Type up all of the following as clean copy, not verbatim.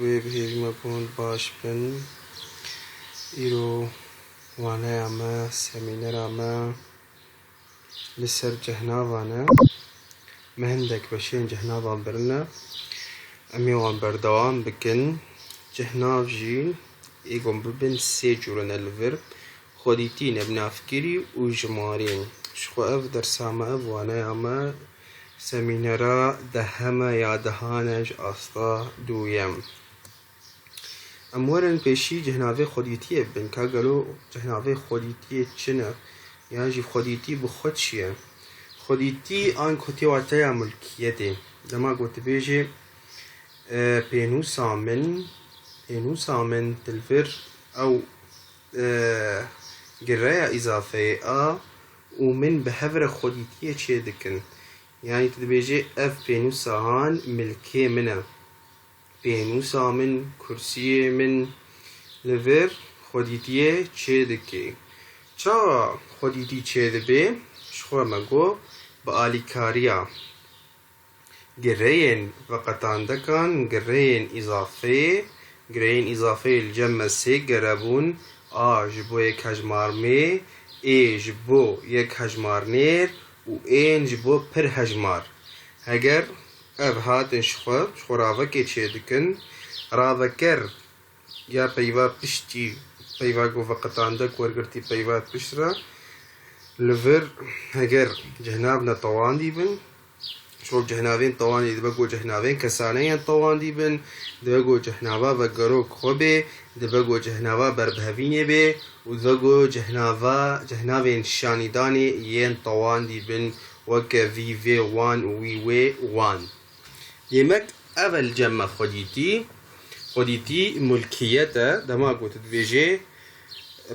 دوێ بهێزمە بۆن باش بن. ئیرۆ وانەیەمە سەمینەرامە لەسەر جەهناوانە مە هەندێک بەشێن جەهناوان برنە ئەمێ وان بەردەوام بکن. جەهناو ژین ئێگۆم ببن سێ جوورەنە لەڤر خۆدیتی نەبنافکری و ژمارین. شخوا ئەڤ دەرسامە ئەڤ وانەیەمە سەمینەرە دەهەمە یا دەهانەش ئاستا دوویەم. ئەم وەرن پێشی جەهناوێ خۆدیتیە بن کاگەلۆ جەهناوێ خۆدیتیە چنە یانژی خۆدیتی بۆ خۆ چییە؟ خۆدیتی ئان کۆتێواتەیە مولکیەتێ دەما گوتبێژێ پێنووسا من دلڤر ئەو گرەیە ئیزافەیە و من بە هەڤرە خۆدیتیە چێ دکن. یانی دەبێژێ ئەڤ پێنووساهان ملکێ منە، پێنووسا من کورسیە من لەڤر خۆدیتیە چێ دکێ. چاوە خۆدیتی چێ دەبێ؟ شخوا مەگۆ بە ئالیکاریە گرەیەن ڤەقەتاندەکان گرەیەن ئیزافەیە جەمە سێ گەرەبوون ئا ji بۆ یەک هەژمارمێ ئێ ji بۆ یەک هەژمارنێر و ئێن ji بۆ پڕ هەژمار. هەگەر ئەڤ هاتن شخوا ڕاڤەکێ چێ دکن ڕاڤەکەر یا پەیڤا پشتی پەیڤا گۆ ڤەقەتاندەک وەرگرتی پەیڤا پشترە لەڤر هەگەر جەهناو نەتەواندی بن شۆ جەهناوێن تەواندی دەبە گۆ جەهناوێن کەسانەیان تەواندی بن دەبە گۆ جەهناوا بە گەرۆک خۆ بێ دەبە گۆ جەهناوا بەربەهەڤینێ بێ و دەبە گۆ جەهناوێن شانیدانێ یەن تەواندی بن وەکە ڤیڤێ وان و ویوێ وان. یەمەک ئەڤە جەمە خۆدیتی مولکیەتە دەما گۆ تدبێژێ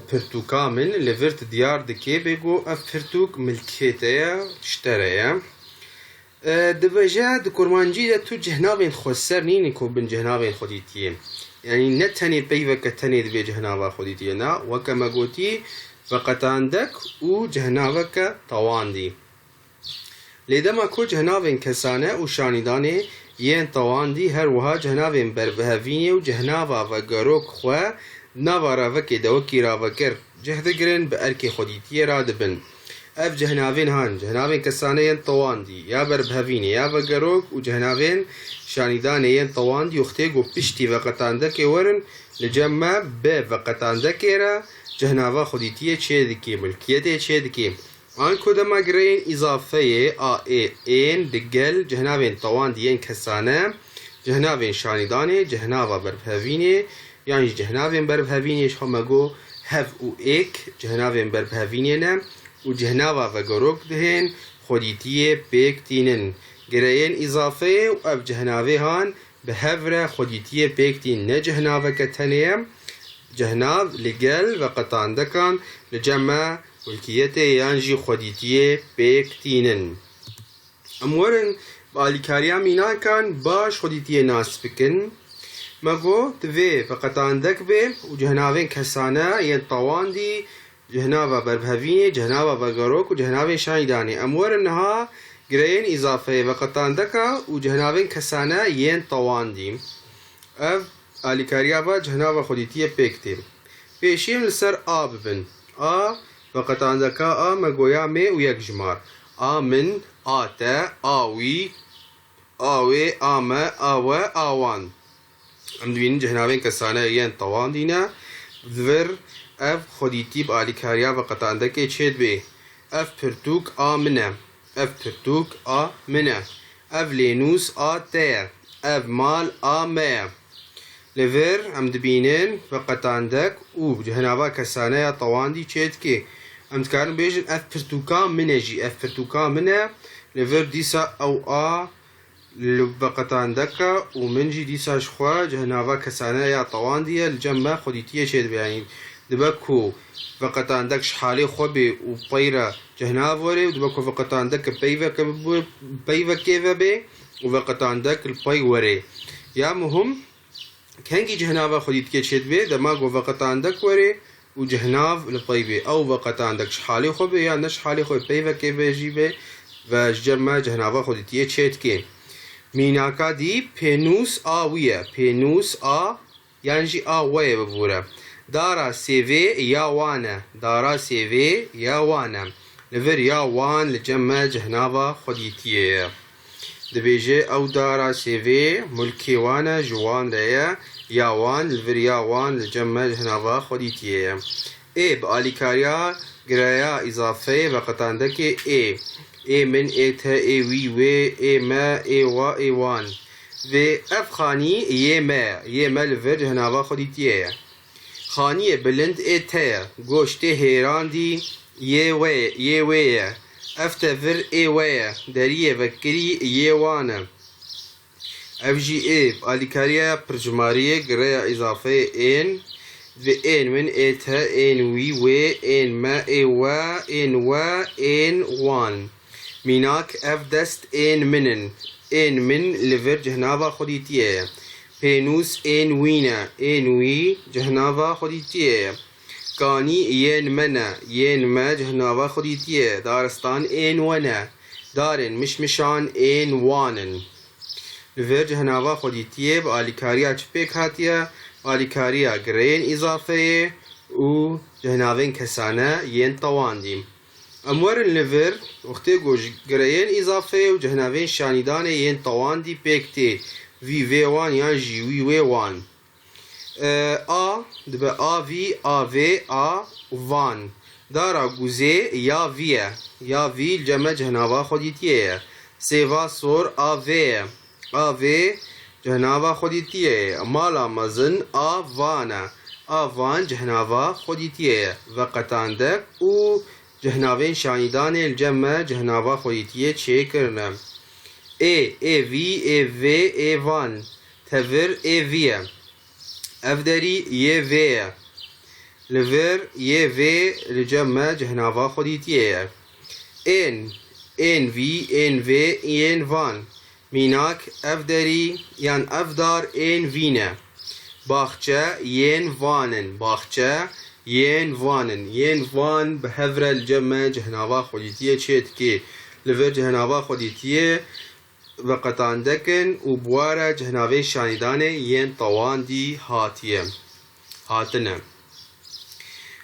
پرتووکا من لەڤر دیار دکێ بێگۆ ئەڤ پرتووک ملکێتەیە شتەرەیە. دەبێژە di kurmancî de tu cehnavên xweser nînî ku bin cehnavên xwedîtiyê. Yani ne tenê peyveke tenê dibe cehnava xwedîtiyê na weke me gotî veqetandek û cehnaveke tewandî. Lê dema ku cehnavên kesane û şanîdanê yên tewandî her wiha cehnavên berbihevînê û cehnava vegerok xwe nava ravekê de wekî raveker cih digirin bi erkê xwedîtiyê ra dibin. Ev cehnavên han cehnavên kesane yên tewandî ya berbihevînê ya vegerok û cehnavên şanîdanê yên tewandî û xtê got piştî veqetandekê werin li cem me bi veqetandekê re cehnava xwedîtiyê çê dikê milkiyetê çê dikê. An ku dema gireyên îzafeyê a ê ên digel cehnavên tewandî yên kesane cehnavên şanîdanê cehnava berbihevînê yan jî cehnavên berbihevînê ji me got hev û êk cehnavên berbihevînê ne û cehnava vegerok dihên xwedîtiyê pêk tînin. Gireyên îzafeyê û ev cehnavê han bi hev re xwedîtiyê pêk tîn ne cehnaveke tenê ye cehnav li gel veqetandekan li cem me milkiyetê yan jî xwedîtiyê pêk tînin. Em werin bi alîkariya mînakan baş xwedîtiyê nas bikin. Me got divê veqetandek bê û cehnavên kesane yên tewandî cehnava berbihevînê cehnava vegerok û cehnavên şanîdanê. Em werin niha gireyên îzafeyê veqetandeka û cehnavên kesane yên tewandî. Ev alîkariya ve cehnava xwedîtiyê pêk tê. Pêşîm li ser a bibin. A veqetandeka a me goya mê û yek jimar. A min, a te, a wî, a wê, a me, a we, a wan. Em dibînin cehnavên kesane yên tewandî ne divir ev xwedîtî bi alîkariya veqetandekê çê dibe. Ev pirtûk a min e, ev pirtûk a min e, ev lênûs a te ye, ev mal a me ye. Li vir em dibînin veqetandek û cehnava kesane ya tewandî çê dike. Em dikarin bêjin ev pirtûka min e jî ev pirtûka min e li vir dîsa ew a li veqetandeka û min jî dîsa ji xwe cehnava kesane ya tewandî ye li cem me xwedîtiyê çê dibe. Yani dibe ku veqetandek ji halê xwe bê û pey re cehnav were û dibe ku veqetandek peyvekê vebe û veqetandek li pey were. Ya muhim kengî cehnava xwedîtiyê çê dibe dema ku veqetandek were û cehnav li pey bê ew veqetandek ji halê xwe bê ya ne ji halê xwe peyvekê bê jî bê ve ji cem me cehnava xwedîtiyê çê dike. میناکا دی پێنووس ئاویە پێنووس ئا یانجی ئاوەیە ببوورە دارا سێڤێ یاوانە دارا سێڤێ یاوانە لەڤەر یاوان لە جەمە جەهناڤە خودیتیەیە دەبێژێ ئەو دارا سێڤێ مولکێوانە ژوان دەیە یاوان لەڤەر یاوان لە جەمە جەهناڤە خودیتیەیە ئێ بە ئالیکاریا گرەیە ئیزافەیە بە قەتاندەکێ ئێ من ئێتە ئێوی وێ ئێمە ئێوا ئێوان vê ev xanî yê me yê me li vir hinava xwedîtiyê xaniyê bilind ê te ye goştê hêrandî yê wê ye ev tevir ê we ye deriyê vekirî yê wan e ev jî ê alîkariya pircimariyê gireya îzafeyê ên vê ên min ê te ên wî wê ên me ê we ên we ên wan mînak ev dest ên min in ên min li vir cihnava xwedîtiyê ye pênûs ên wî ne ên wî cihnava xwedîtiyê ye kanî yên me ne yên me cihnava xwedîtiyê ye daristan ên we ne darên mişmişan ên wan in li vir cihnava xwedîtiyê bi alîkariya çi pêk hatiye alîkariya gireyên îzafeyê û cihnavên kesane yên tewandî em werin li vir wextê ku ji gireyên îzafeyê û cihnavên şanîdanê yên tewandî pêk tê vî vê wan yan jî wî wê wan a dibe avî avê a van dara guzê ya vî ye ya vî li ceme cihnava xwedîtiyê ye sêva sor avê ye avê cihnava xwedîtiyê ye mala mezin a van e a van cihnava xwedîtiyê ye veqetandek û cihnavên şanîdanê li ceme cihnava xwedîtiyê çêkirine êvî êvê êvan tevir êvî ye ev derî yê vê ye li vir yê vê li ceme cihnava xwedîtiyê ye ên vî ên vê yên van mînak ev derî yan ev dar ên vî ne baxçe yên van in baxçe yên van in yên van bi hevre li ceme cihnava xwedîtiyê çê dike li vir cihnava xwedîtiyê veqetandekin û buware cihnavê şanîdanê yên tewandî hatine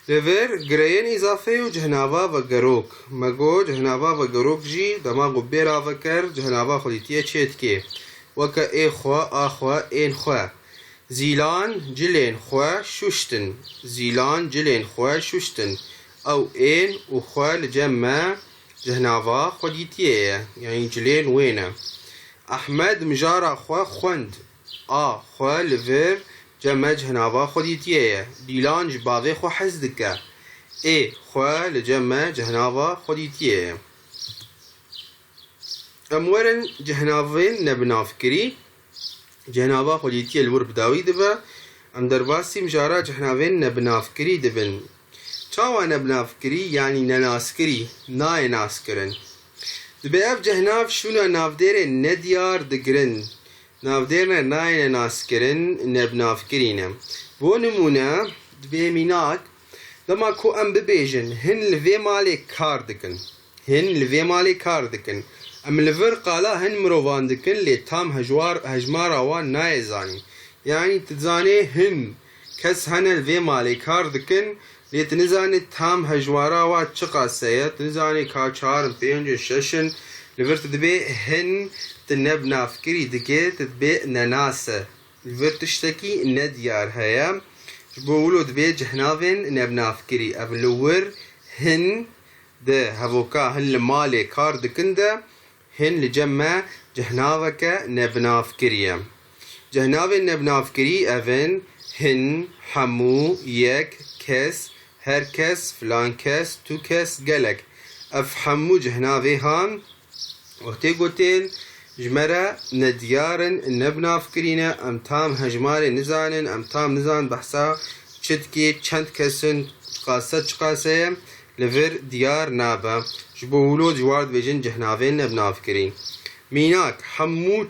li vir gireyên îzafeyê û cihnava vegerok me got cihnava vegerok jî dema ku bêra vekir cihnava xwedîtiyê çê dike weke ê xwe a xwe ên xwe zîlan cilên xwe şuştin zîlan cilên xwe şuştin ew ên û xwe li ceme cihnava xwedîtiyê ye yanî cilên wê ne Ehmed mijara xwe xwend a xwe li vir ceme cihnava xwedîtiyê ye dîlan ji bavê xwe hez dike ê xwe li ceme cihnava xwedîtiyê ye em werin cihnavên nebinavkirî cihnava xwedîtiyê li wir bidawî dibe em derbasî mijara cihnavên nebinavkirî dibin çawa nebinavkirî yanî nenaskirî nayê naskirin dibe ev cihnav şûna navdêrê nediyar digirin navdêrine nayê naskirin nebinavkirî ne bo nimûne dibe mînak dema ku em bibêjin hin li vê malê kar dikin hin li vê malê kar dikin em li vir qala hin mirovan dikin lê tam hejmara wan nayê zanîn yanî tu dizanê hin kes hene li vê malê kar dikin lê tu nizanî tam hejmara wan çi qase ye tu nizanî ka çarin pêncin şeşin li vir tu dibê hin tu nebinavkirî dike tu dibê nenas e li vir tiştekî nediyar heye ji bo wilo dibê cihnavên nebinavkirî ev li wir hin di hevoka hin li malê kar dikin de hin li ceme cihnaveke nebinavkirî ye cihnavên nebinavkirî ev in hin hemû yek kes her kes filan kes tu kes gelek ev hemû cihnavê han wextê gotin ji me re nedyarin nebinavkirîne em tam hejmarê nizanin em tam nizan behsa çi dike çend kesin çi qase ye li vir diyar nabe ji bo wilo ciwar dibêjin cihnavên nebinavkirî mînak hemû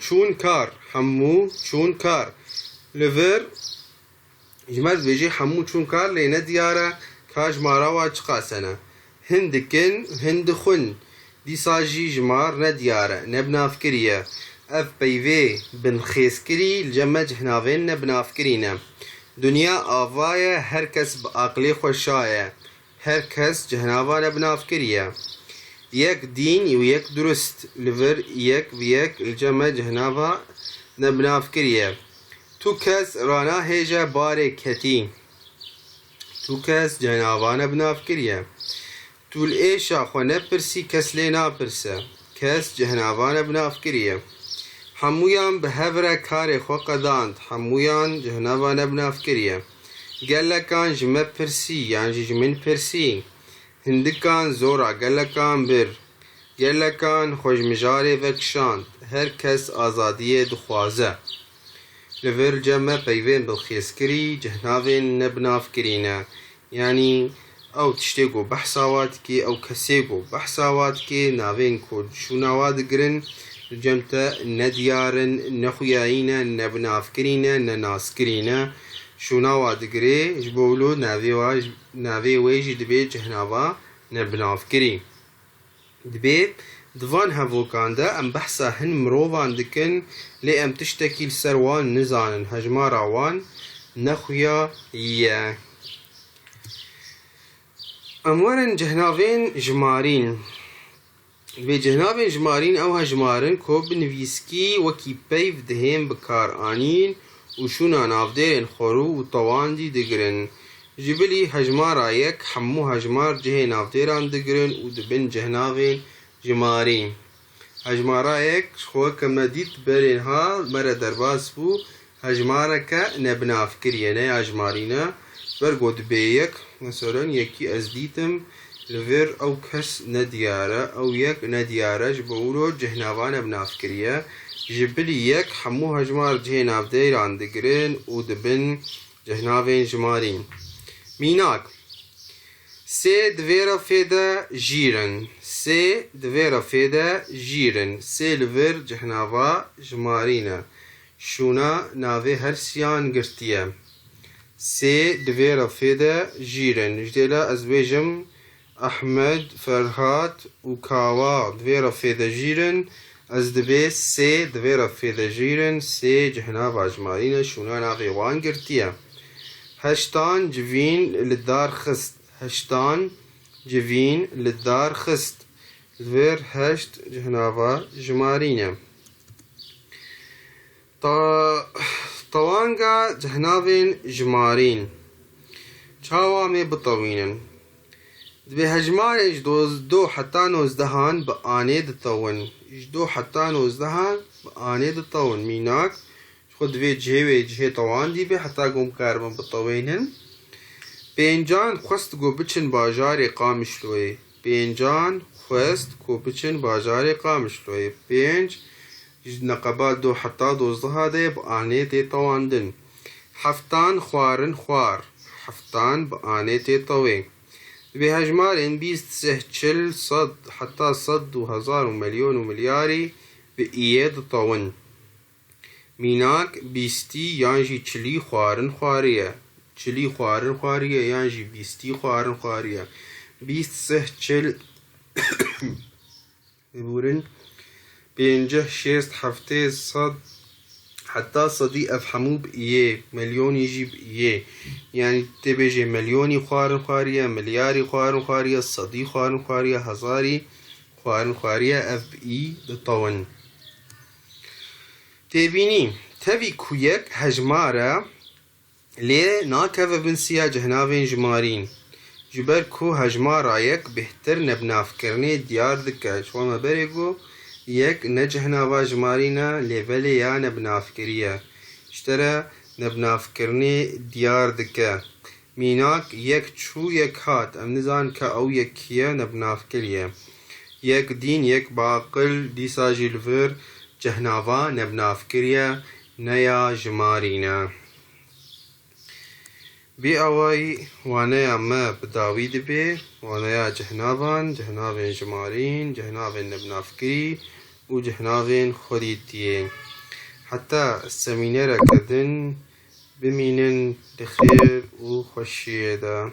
çûn kar li vir ji me dibêjî hemû çûn kar lê nediyar e ka jmara wan çi qase ne hin dikin hin dixwin dîsa jî jmar nediyar e nebinavkirî ye اف بيفي بن خيسكري الجمع جهنافين بنافكرينا دنيا آوايا هركس بأقلي خوشايا هركس جهنافانا بنافكريا يك دين ويك درست لفر يك ويك الجمع جهنافا نبنافكريا تو کس رانا هیجا باره کتی تو کس جنابانه بنافکریه طول ایشا خو نپرسی کس لینا پرسه کس جهنابانه بنافکریه همویان به هفره کار خو قداند همویان جهنابانه بنافکریه گلکان جمه پرسی یعنی جمن پرسی هندکان زورا گلکان بر گلکان خوش مجاره وکشاند هر کس آزادیه دخوازه لفر جمع بيفين بالخيسكري جهنافين نبنافكرينا يعني او تشتيقو بحثاواتكي او كسيقو بحثاواتكي نافين كود شو نواد قرن جمتا نديارن نخياينا نبنافكرينا نناسكرينا شو نواد قري جبولو نافي ويجي دبي جهنافا نبنافكري دبي دوان هفوكاندا ام بحثا هن مروفان دكن لي ام تشتكي لسروان نزانن هجمارا وان نخويا يا امورن جهنافين جمارين بجهنافين جمارين او هجمارن كوب نفيسكي وكي بيف دهين بكار آنين وشونا نافديرن خورو وطوان دي دقرن جبلي هجمارا يك حمو هجمار جهي نافديران دقرن ودبن جهنافين جمارين هجمارایک خو کمدیت برین ها مرا درباس بو هجمارک نبناف کریه نه هجمارینا برگود بیک مثلا یکی از دیتم لور او کس ندیاره او یک ندیاره جبورو جهنوان بناف کریه جبلی یک حمو هجمار جهناف دیران دگرین و دبن جهناوین جمارین میناک سه دویرا فیدا جیرن سه دویرا فیدا جیرن سه لور جهناوا جمارينا شونا ناوي هرسيان قرتيا سه دویرا فیدا جیرن جديلا ازبيجم احمد فرهات وكاوا دویرا فیدا جیرن از دبي سه دویرا فیدا جیرن سه جهناوا جمارينا شونا ناوي وان قرتيا هشتان جوين للدار خست هشتان جوين للدار خست الفير هشت جهنافا جمارينيا طوانقا جهنافين جمارين چاوامي بطوينن دبي هجمار اجدوز دو حتى نوزدهان بآني دطون اجدو حتى نوزدهان بآني دطون ميناك خود في جهوي جهي طوان دي بي حتى قوم كاربن بطوينن پێنجان خست گۆ بچن باژارێ قامشلۆیە پێنجان خست گۆ بچن باژارێ قامشلۆیە پێنج نەقەبات دۆ حتا دۆزدەها دەیە بە ئانێ تێتەواندن حەفتان خوارن خوار حەفتان بە ئانێ تێتەوێ دەبێ هەژمارێن بیست سێ چل سەد حتا سەد و هەزار و مەلیۆن و ملیاری بە ئیە دەتەون میناک بیستی یانژی چلی خوارن خواریە چلی خوارن خواریه یعنی بیستی خوارن خواریه بیست سه چل بورن پنجه شست هفته صد حتی صدی افهمو بایه ملیون یجی بایه یعنی تبیجه ملیونی خوارن خواریه ملیاری خوارن خواریه صدی خوارن خواریه هزاری خوارن خواریه اف ای دطون تبینی تبی کویک هجماره ليه ناكف بنسيا جهنافين جمارين جبر كو هجمارا يك بهتر نبنافكرني ديار دكا شو ما بريقو يك نجهنافا جمارينا ليفلي يا نبنافكريا اشترى نبنافكرني ديار دكا ميناك يك شو يك هات ام نزان كا او يك هي نبنافكريا يك دين يك باقل دي ساجي الفر جهنافا نبنافكريا نيا جمارينا بي اوي وانيا ما بداوي دبي وانيا جهنافان جمارين جهنافين نبنافكري وجهنافين خريتيين حتى السمينيرا كدن بمينن لخير وخشيدا